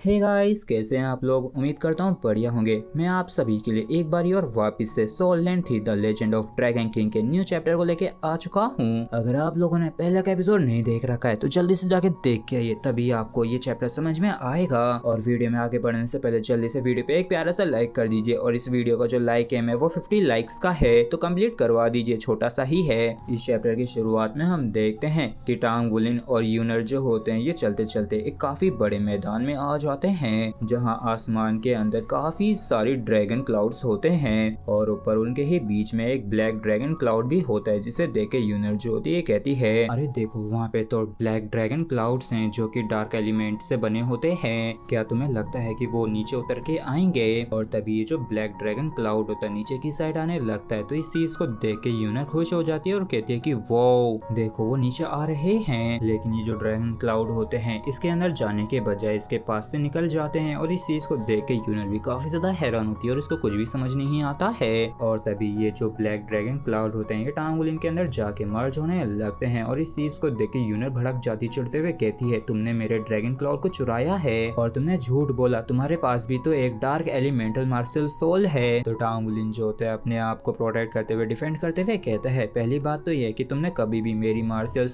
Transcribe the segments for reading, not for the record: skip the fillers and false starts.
Hey guys, कैसे हैं आप लोग। उम्मीद करता हूँ बढ़िया होंगे। मैं आप सभी के लिए एक बारी और वापस से सोल लैंड थी the legend of dragon king के न्यू चैप्टर को लेके आ चुका हूँ। अगर आप लोगों ने पहले का एपिसोड नहीं देख रखा है तो जल्दी से जाके देख के आइए, तभी आपको ये चैप्टर समझ में आएगा। और वीडियो में आगे बढ़ने से पहले जल्दी से वीडियो पे एक प्यारा सा लाइक कर दीजिए, और इस वीडियो का जो लाइक एम है वो 50 लाइक्स का है, तो कम्प्लीट करवा दीजिए, छोटा सा ही है। इस चैप्टर की शुरुआत में हम देखते हैं कि टांग वुलिन और यूनर जो होते हैं ये चलते चलते एक काफी बड़े मैदान में आ जाते हैं, जहां आसमान के अंदर काफी सारी ड्रैगन क्लाउड्स होते हैं, और ऊपर उनके ही बीच में एक ब्लैक ड्रैगन क्लाउड भी होता है, जिसे देख के यूनर जो होती है कहती है, अरे देखो वहाँ पे तो ब्लैक ड्रैगन क्लाउड्स हैं जो कि डार्क एलिमेंट से बने होते हैं, क्या तुम्हें लगता है कि वो नीचे उतर के आएंगे। और तभी ये जो ब्लैक ड्रैगन क्लाउड होता है नीचे की साइड आने लगता है, तो इस चीज को देख के यूनर खुश हो जाती है और कहती है कि वो देखो वो नीचे आ रहे हैं। लेकिन ये जो ड्रैगन क्लाउड होते हैं इसके अंदर जाने के बजाय इसके पास से निकल जाते हैं, और इस चीज को देख के यूनर भी काफी ज्यादा हैरान होती है और इसको कुछ भी समझ नहीं आता है। और तभी ये जो ब्लैक ड्रैगन क्लाउड होते हैं ये टांग वुलिन के अंदर जाके मर्ज होने लगते हैं, और इस चीज को देख के यूनर भड़क जाती, चिढ़ते हुए कहती है, तुमने मेरे ड्रैगन क्लाउड को चुराया है और तुमने झूठ बोला, तुम्हारे पास भी तो एक डार्क एलिमेंटल मार्शल सोल है। तो टांग वुलिन जो होता है अपने आप को प्रोटेक्ट करते हुए, डिफेंड करते हुए कहता है, पहली बात तो ये कि तुमने कभी भी मेरी मार्शल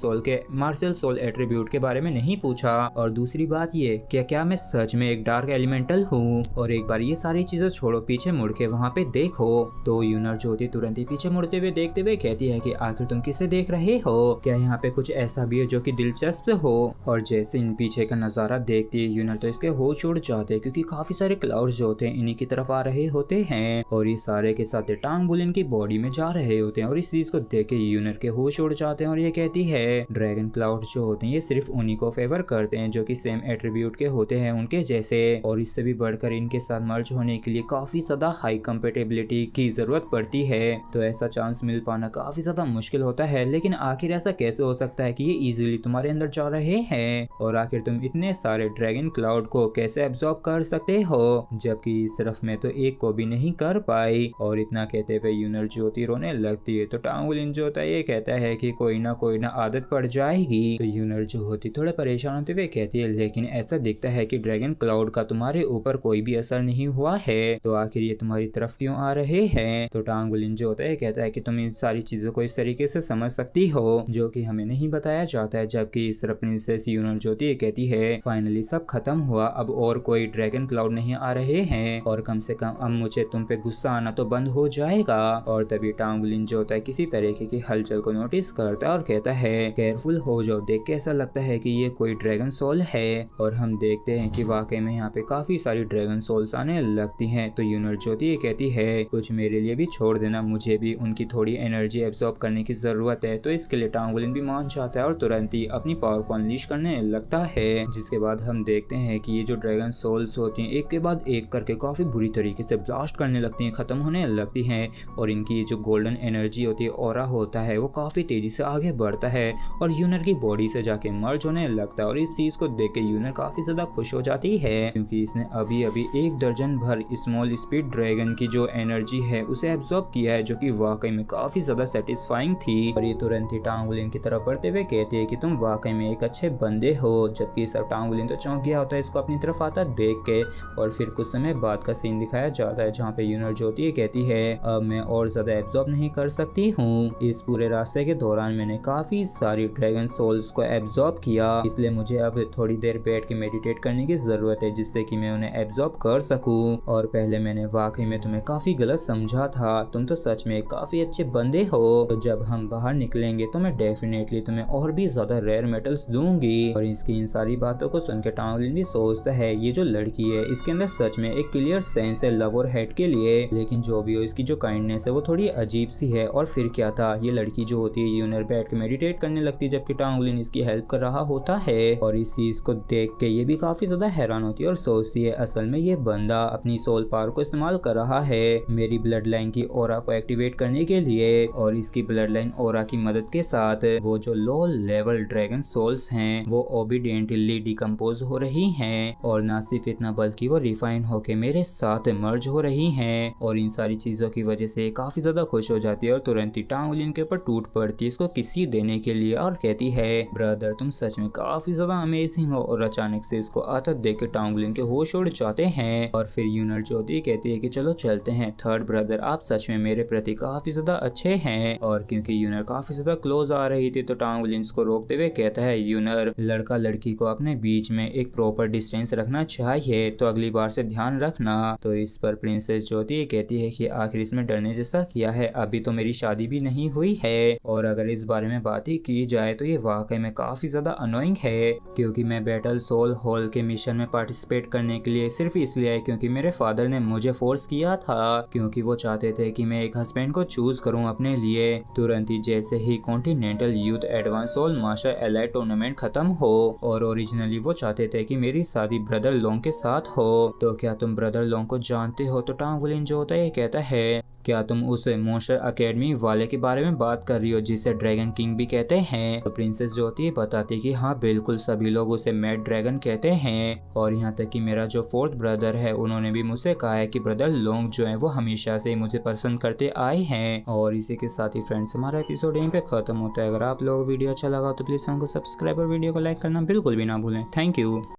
सोल एट्रीब्यूट के बारे में नहीं पूछा, और दूसरी बात ये क्या मैं सच में एक डार्क एलिमेंटल हूँ। और एक बार ये सारी चीजें छोड़ो, पीछे मुड़ के वहाँ पे देखो। तो यूनर जो होती तुरंत ही पीछे मुड़ते हुए देखते हुए कहती है कि आखिर तुम किसे देख रहे हो, क्या यहाँ पे कुछ ऐसा भी है जो कि दिलचस्प हो। और जैसे इन पीछे का नजारा देखती है यूनर तो इसके होश उड़ जाते हैं, क्योंकि काफी सारे क्लाउड्स जो होते हैं इन्हीं की तरफ आ रहे होते हैं, और ये सारे के साथ टांग वुलिन की बॉडी में जा रहे होते हैं। और इस चीज को देख के यूनर के होश उड़ जाते हैं, और ये कहती है, ड्रैगन क्लाउड जो होते हैं ये सिर्फ उन्हीं को फेवर करते हैं जो कि सेम एट्रीब्यूट के होते हैं उनके जैसे, और इससे भी बढ़कर इनके साथ मर्ज होने के लिए काफी ज्यादा हाई कंपेटेबिलिटी की जरूरत पड़ती है। तो ऐसा चांस मिल पाना काफी ज्यादा मुश्किल होता है। लेकिन आखिर ऐसा कैसे हो सकता है कि ये इजीली तुम्हारे अंदर जा रहे हैं, और आखिर तुम इतने सारे ड्रैगन क्लाउड को कैसे एब्जॉर्ब कर सकते हो, जबकि सिर्फ मैं तो एक को भी नहीं कर पाई। और इतना कहते हुए यूनर ज्योति रोने लगती है। तो टांग वुलिन जो होता है ये कहता है कि कोई ना आदत पड़ जाएगी। तो यूनर जो होती थोड़ा परेशान होते हुए कहती है, लेकिन ऐसा दिखता है कि ड्रैगन क्लाउड का तुम्हारे ऊपर कोई भी असर नहीं हुआ है, तो आखिर ये तुम्हारी तरफ क्यों आ रहे हैं। तो टांग वुलिन जो होता है कहता है कि तुम इन सारी चीजों को इस तरीके से समझ सकती हो जो कि हमें नहीं बताया जाता है। जबकि इस प्रिंसेस यूनर जो होती है कहती है, फाइनली सब खत्म हुआ, अब और कोई ड्रैगन क्लाउड नहीं आ रहे हैं, और कम से कम अब मुझे तुम पे गुस्सा आना तो बंद हो जाएगा। और तभी टांग वुलिन जो होता है किसी तरीके की हलचल को नोटिस करता है और कहता है, केयरफुल हो जाओ, देख के ऐसा लगता है कि ये कोई ड्रैगन सोल है। और हम देखते हैं कि वाकई में यहाँ पे काफी सारी ड्रैगन सोल्स आने लगती हैं। तो यूनर ज्योति ये कहती है, कुछ मेरे लिए भी छोड़ देना, मुझे भी उनकी थोड़ी एनर्जी एब्जॉर्ब करने की जरूरत है। तो इसके लिए टांग वुलिन भी मान जाता है और तुरंत ही अपनी पावर को अनलीश करने लगता है, जिसके बाद हम देखते हैं कि ये जो ड्रैगन सोल्स होती हैं एक के बाद एक करके काफी बुरी तरीके से ब्लास्ट करने लगती हैं, खत्म होने लगती हैं, और इनकी ये जो गोल्डन एनर्जी होती है, ऑरा होता है, वो काफी तेजी से आगे बढ़ता है और यूनर की बॉडी से जाके मर्ज होने लगता है। और इस चीज को देख के यूनर काफी ज्यादा खुश हो जाती है, क्योंकि इसने अभी अभी 1 दर्जन भर स्मॉल स्पीड ड्रैगन की जो एनर्जी है उसे एब्जॉर्ब किया है, जो कि वाकई में काफी ज्यादा सेटिस्फाइंग थी। और ये तुरंत ही टांग वुलिन की तरफ बढ़ते हुए कहती है कि तुम वाकई में एक अच्छे बंदे हो। जबकि सब टांग वुलिन तो चौंक गया होता है इसको अपनी तरफ आता देख के। और फिर कुछ समय बाद का सीन दिखाया जाता है जहाँ पे यूनर ज्योति ये कहती है, अब मैं और ज्यादा एब्जॉर्ब नहीं कर सकती हूँ, इस पूरे रास्ते के दौरान मैंने काफी सारी ड्रैगन सोल्स को एब्जॉर्ब किया, इसलिए मुझे अब थोड़ी देर बैठ के मेडिटेट करने की जरूरत है, जिससे कि मैं उन्हें एब्जॉर्ब कर सकूं। और पहले मैंने वाकई में तुम्हें काफी गलत समझा था, तुम तो सच में काफी अच्छे बंदे हो। तो जब हम बाहर निकलेंगे तो मैं डेफिनेटली तुम्हें और भी ज्यादा रेयर मेटल्स दूंगी। और इसकी इन सारी बातों को सुन के टांग वुलिन भी सोचता है, ये जो लड़की है इसके अंदर सच में एक क्लियर सेंस है लव और हेट के लिए, लेकिन जो भी हो इसकी जो काइंडनेस है वो थोड़ी अजीब सी है। और फिर क्या था, ये लड़की जो होती है यूनर बैठ के मेडिटेट करने लगती है, जबकि टांग वुलिन इसकी हेल्प कर रहा होता है। और इस चीज को देख के ये भी काफी ज्यादा हैरान होती है और सोचती है, असल में ये बंदा अपनी सोल पावर को इस्तेमाल कर रहा है मेरी ब्लड लाइन की ऑरा को एक्टिवेट करने के लिए। और इसकी ब्लड लाइन ऑरा की मदद के साथ वो जो लो लेवल ड्रैगन सोल्स हैं वो ओबीडियंटली डिकम्पोज हो रही हैं, और ना सिर्फ इतना बल्कि वो रिफाइन होके मेरे साथ मर्ज हो रही हैं। और इन सारी चीजों की वजह से काफी ज्यादा खुश हो जाती है और तुरंत ही टांग वुलिन के ऊपर टूट पड़ती है इसको किसी देने के लिए, और कहती है, ब्रदर तुम सच में काफी ज्यादा अमेजिंग हो। और अचानक से इसको आता देख के टांगलिन के होश उड़ जाते हैं और फिर यूनर जो होती है कहती है कि चलो चलते हैं। थर्ड ब्रदर आप सच में मेरे प्रति काफी ज्यादा अच्छे हैं। और क्योंकि यूनर काफी ज्यादा क्लोज आ रही थी तो टांगलिन को रोकते हुए कहता है यूनर लड़का लड़की को अपने बीच में एक प्रॉपर डिस्टेंस रखना चाहिए, तो अगली बार से ध्यान रखना। तो इस पर प्रिंसेस जो होती है कहती है कि आखिर इसमें डरने जैसा किया है, अभी तो मेरी शादी भी नहीं हुई है और अगर इस बारे में बात ही की जाए तो ये वाकई में काफी ज्यादा अनोइंग है, क्योंकि मैं बैटल सोल हॉल के मिशन में पार्टिसिपेट करने के लिए सिर्फ इसलिए आया क्योंकि मेरे फादर ने मुझे फोर्स किया था, क्योंकि वो चाहते थे कि मैं एक हस्बैंड को चूज करूं अपने लिए। तुरंत ही जैसे ही continental youth advance soul master elite tournament खत्म हो और ओरिजिनली वो चाहते थे कि मेरी शादी ब्रदर लोंग के साथ हो, तो क्या तुम ब्रदर लोंग को जानते हो? तो टांगलिन जो होता है कहता है क्या तुम उस मॉन्स्टर अकेडमी वाले के बारे में बात कर रही हो जिसे ड्रैगन किंग भी कहते हैं? तो प्रिंसेस जो होती है बताती कि हाँ बिल्कुल, सभी लोग उसे मैड ड्रैगन कहते हैं और यहाँ तक कि मेरा जो फोर्थ ब्रदर है उन्होंने भी मुझसे कहा है कि ब्रदर लोंग जो है वो हमेशा से मुझे पसंद करते आए हैं। और इसी के साथ ही फ्रेंड्स हमारा एपिसोड यहीं पे खत्म होता है। अगर आप लोगों को वीडियो अच्छा लगा तो प्लीज हमको सब्सक्राइब और वीडियो को लाइक करना बिल्कुल भी ना भूलें। Thank you.